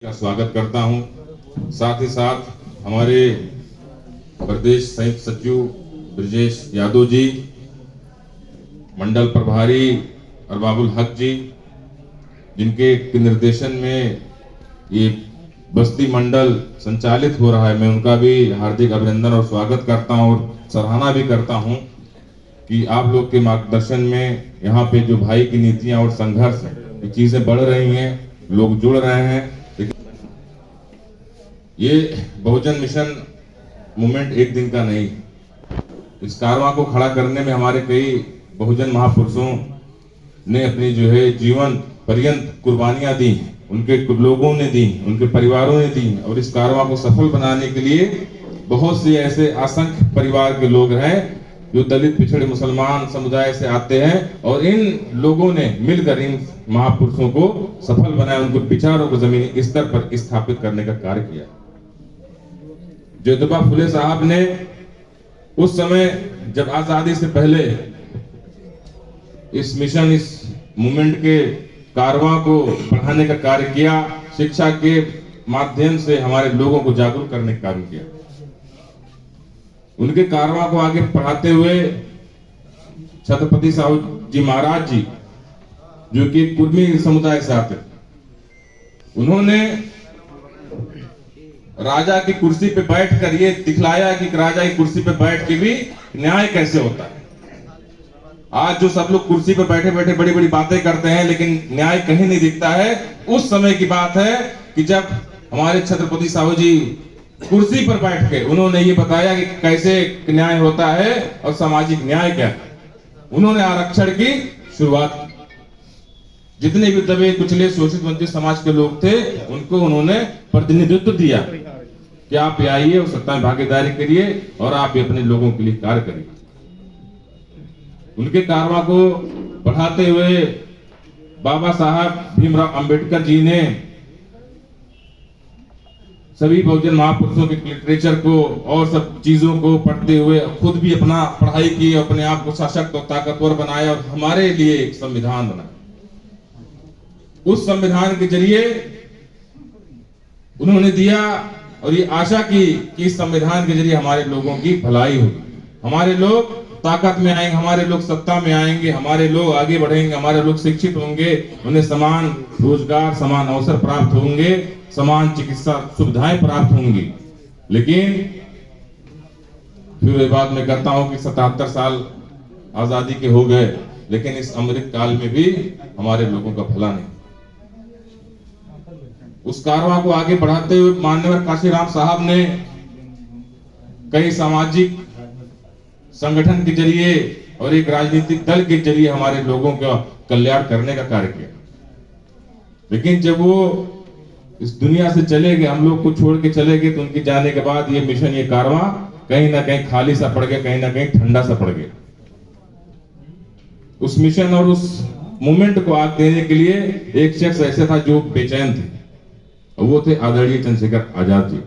का स्वागत करता हूं। साथ ही साथ हमारे प्रदेश संयुक्त सचिव ब्रजेश यादव जी, मंडल प्रभारी अरबाबुल हक जी, जिनके निर्देशन में ये बस्ती मंडल संचालित हो रहा है, मैं उनका भी हार्दिक अभिनंदन और स्वागत करता हूं और सराहना भी करता हूं कि आप लोग के मार्गदर्शन में यहाँ पे जो भाई की नीतियां और संघर्ष ये चीजें बढ़ रही हैं, लोग जुड़ रहे हैं। ये बहुजन मिशन मूवमेंट एक दिन का नहीं, इस कारवां को खड़ा करने में हमारे कई बहुजन महापुरुषों ने अपनी जो है जीवन पर्यंत कुर्बानियां दी, उनके लोगों ने दी, उनके परिवारों ने दी, और इस कारवां को सफल बनाने के लिए बहुत से ऐसे असंख्य परिवार के लोग हैं जो दलित पिछड़े मुसलमान समुदाय से आते हैं, और इन लोगों ने मिलकर इन महापुरुषों को सफल बनाया, उनके विचारों को जमीनी स्तर पर स्थापित करने का कार्य किया। ज्योतिबा फुले साहब ने उस समय जब आजादी से पहले इस मिशन, इस मूवमेंट के कारवां को बढ़ाने का कार्य किया, शिक्षा के माध्यम से हमारे लोगों को जागरूक करने का कार्य किया। उनके कारवां को आगे बढ़ाते हुए छत्रपति साहू जी महाराज जी, जो कि कुर्मी समुदाय से आते, उन्होंने राजा की कुर्सी पे बैठकर ये दिखलाया कि राजा की कुर्सी पे बैठ के भी न्याय कैसे होता है। आज जो सब लोग कुर्सी पे बैठे बैठे बड़ी बड़ी बातें करते हैं, लेकिन न्याय कहीं नहीं दिखता है। उस समय की बात है कि जब हमारे छत्रपति साहू जी कुर्सी पर बैठ के उन्होंने ये बताया कि कैसे न्याय होता है और सामाजिक न्याय क्या है। उन्होंने आरक्षण की शुरुआत की। जितने भी दबे कुचले शोषित वंचित समाज के लोग थे, उनको उन्होंने प्रतिनिधित्व दिया कि आप आइए और सत्ता में भागीदारी करिए और आप भी अपने लोगों के लिए कार्य करिए। उनके कारवां को बढ़ाते हुए बाबा साहब भीमराव अंबेडकर जी ने सभी बहुजन महापुरुषों के लिटरेचर को और सब चीजों को पढ़ते हुए खुद भी अपना पढ़ाई की, अपने आप को सशक्त और ताकतवर बनाया और हमारे लिए एक संविधान बनाया। उस संविधान के जरिए उन्होंने दिया और ये आशा की कि इस संविधान के जरिए हमारे लोगों की भलाई होगी, हमारे लोग ताकत में आएंगे, हमारे लोग सत्ता में आएंगे, हमारे लोग आगे बढ़ेंगे, हमारे लोग शिक्षित होंगे, उन्हें समान रोजगार, समान अवसर प्राप्त होंगे, समान चिकित्सा सुविधाएं प्राप्त होंगी। लेकिन फिर बात मैं कहता हूं कि 77 साल आजादी के हो गए, लेकिन इस अमृत काल में भी हमारे लोगों का भला नहीं। उस कारवां को आगे बढ़ाते हुए मान्यवर काशीराम साहब ने कई सामाजिक संगठन के जरिए और एक राजनीतिक दल के जरिए हमारे लोगों का कल्याण करने का कार्य किया। लेकिन जब वो इस दुनिया से चले गए, हम लोग को छोड़ के चले गए, तो उनके जाने के बाद ये मिशन, ये कारवां कहीं ना कहीं खाली सा पड़ गया, कहीं ना कहीं ठंडा सा पड़ गया। उस मिशन और उस मूवमेंट को आग देने के लिए एक शख्स ऐसे था जो बेचैन थे, वो थे आदरणीय चंद्रशेखर आजाद जी।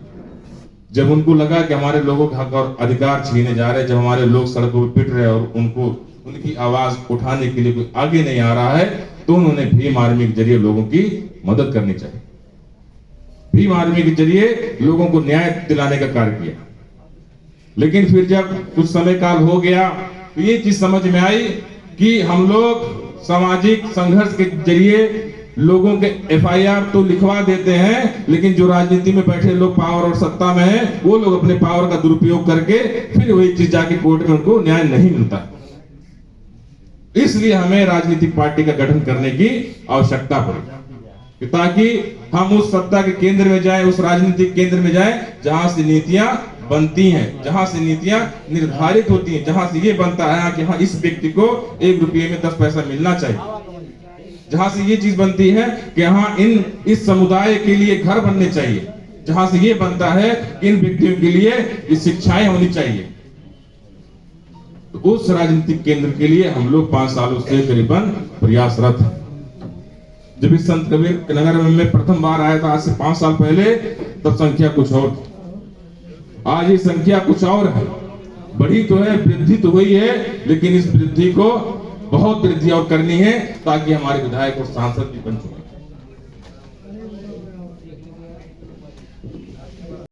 जब उनको लगा कि हमारे लोगों के हक और अधिकार छीने जा रहे हैं, जब हमारे लोग सड़कों पर पिट रहे हैं और उनको उनकी आवाज उठाने के लिए कोई आगे नहीं आ रहा है, तो उन्होंने भीम आर्मी के जरिए लोगों की मदद करनी चाहिए। भीम आर्मी के जरिए लोगों को न्याय दिलाने का कार्य किया। लेकिन फिर जब कुछ समय काल हो गया, तो ये चीज समझ में आई कि हम लोग सामाजिक संघर्ष के जरिए लोगों के FIR तो लिखवा देते हैं, लेकिन जो राजनीति में बैठे लोग, पावर और सत्ता में हैं, वो लोग अपने पावर का दुरुपयोग करके फिर वही चीज जाके कोर्ट में उनको न्याय नहीं मिलता। इसलिए हमें राजनीतिक पार्टी का गठन करने की आवश्यकता पड़ी, ताकि हम उस सत्ता के केंद्र में जाएं, उस राजनीतिक केंद्र में जाएं जहां से नीतियां बनती हैं, जहां से नीतियां निर्धारित होती हैं, जहां से ये बनता है कि हाँ, इस व्यक्ति को 1 रुपये में 10 पैसा मिलना चाहिए, जहां से ये चीज बनती है कि हाँ, इस समुदाय के लिए घर बनने चाहिए, जहां से ये बनता है कि इन व्यक्तियों के लिए ये शिक्षाएं होनी चाहिए। तो उस राजनीतिक केंद्र के लिए हम लोग 5 सालों से करीबन प्रयासरत हैं। जब इस संत कबीर नगर में प्रथम बार आया था, आज से 5 साल पहले, तब संख्या कुछ और थी। आज ये संख्या कुछ और है, बढ़ी तो है, वृद्धि तो हुई है, लेकिन इस वृद्धि को बहुत वृद्धि और करनी है, ताकि हमारे विधायक और सांसद भी बन चुके हैं।